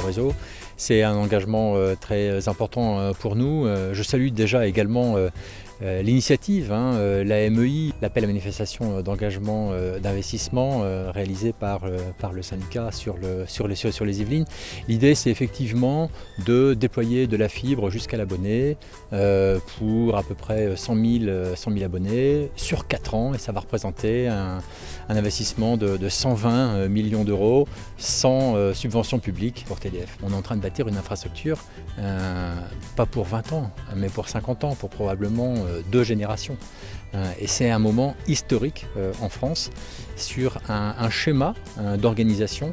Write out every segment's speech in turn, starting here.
réseau. C'est un engagement très important pour nous. Je salue déjà également l'initiative, la MEI, l'appel à manifestation d'engagement d'investissement réalisé par le syndicat sur les Yvelines. L'idée, c'est effectivement de déployer de la fibre jusqu'à l'abonné pour à peu près 100 000 abonnés sur 4 ans, et ça va représenter un investissement de 120 millions d'euros sans subvention publique pour TDF. On est en train de bâtir une infrastructure, pas pour 20 ans, mais pour 50 ans, pour probablement 2 générations. Et c'est un moment historique en France sur un schéma d'organisation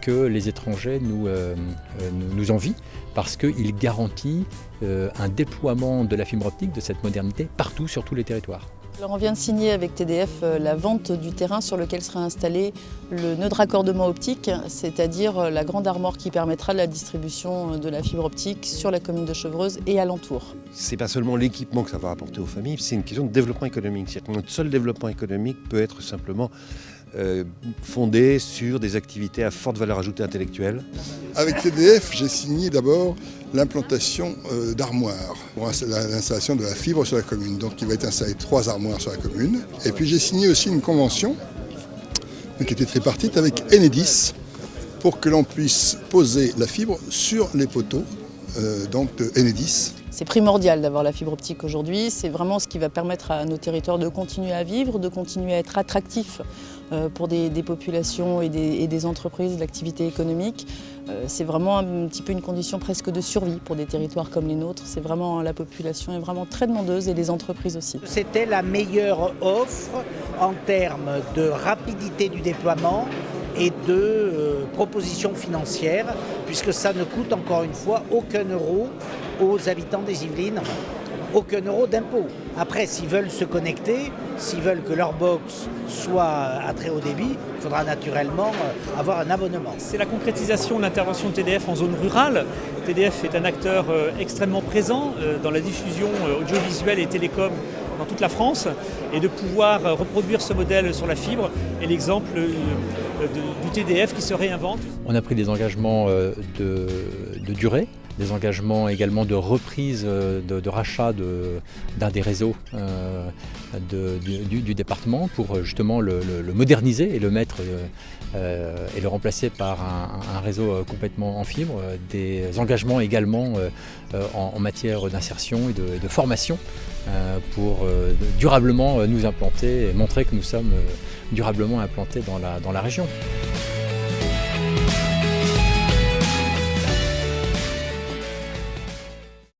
que les étrangers nous envient, parce qu'il garantit un déploiement de la fibre optique, de cette modernité, partout, sur tous les territoires. Alors on vient de signer avec TDF la vente du terrain sur lequel sera installé le nœud de raccordement optique, c'est-à-dire la grande armoire qui permettra la distribution de la fibre optique sur la commune de Chevreuse et alentour. C'est pas seulement l'équipement que ça va apporter aux familles, c'est une question de développement économique. C'est-à-dire que notre seul développement économique peut être simplement fondé sur des activités à forte valeur ajoutée intellectuelle. Avec TDF, j'ai signé d'abord l'implantation d'armoires pour l'installation de la fibre sur la commune. Donc il va être installé 3 armoires sur la commune. Et puis j'ai signé aussi une convention qui était tripartite avec Enedis pour que l'on puisse poser la fibre sur les poteaux de Enedis. C'est primordial d'avoir la fibre optique aujourd'hui, c'est vraiment ce qui va permettre à nos territoires de continuer à vivre, de continuer à être attractifs pour des populations et des entreprises, l'activité économique. C'est vraiment un petit peu une condition presque de survie pour des territoires comme les nôtres. C'est vraiment, la population est vraiment très demandeuse et les entreprises aussi. C'était la meilleure offre en termes de rapidité du déploiement et de propositions financières, puisque ça ne coûte encore une fois aucun euro aux habitants des Yvelines, aucun euro d'impôt. Après, s'ils veulent se connecter, s'ils veulent que leur box soit à très haut débit, il faudra naturellement avoir un abonnement. C'est la concrétisation de l'intervention de TDF en zone rurale. TDF est un acteur extrêmement présent dans la diffusion audiovisuelle et télécom dans toute la France, et de pouvoir reproduire ce modèle sur la fibre est l'exemple du TDF qui se réinvente. On a pris des engagements de durée, des engagements également de reprise, de rachat d'un des réseaux du département pour justement le moderniser et le mettre et le remplacer par un réseau complètement en fibre. Des engagements également en matière d'insertion et de formation pour durablement nous implanter et montrer que nous sommes durablement implantés dans la région.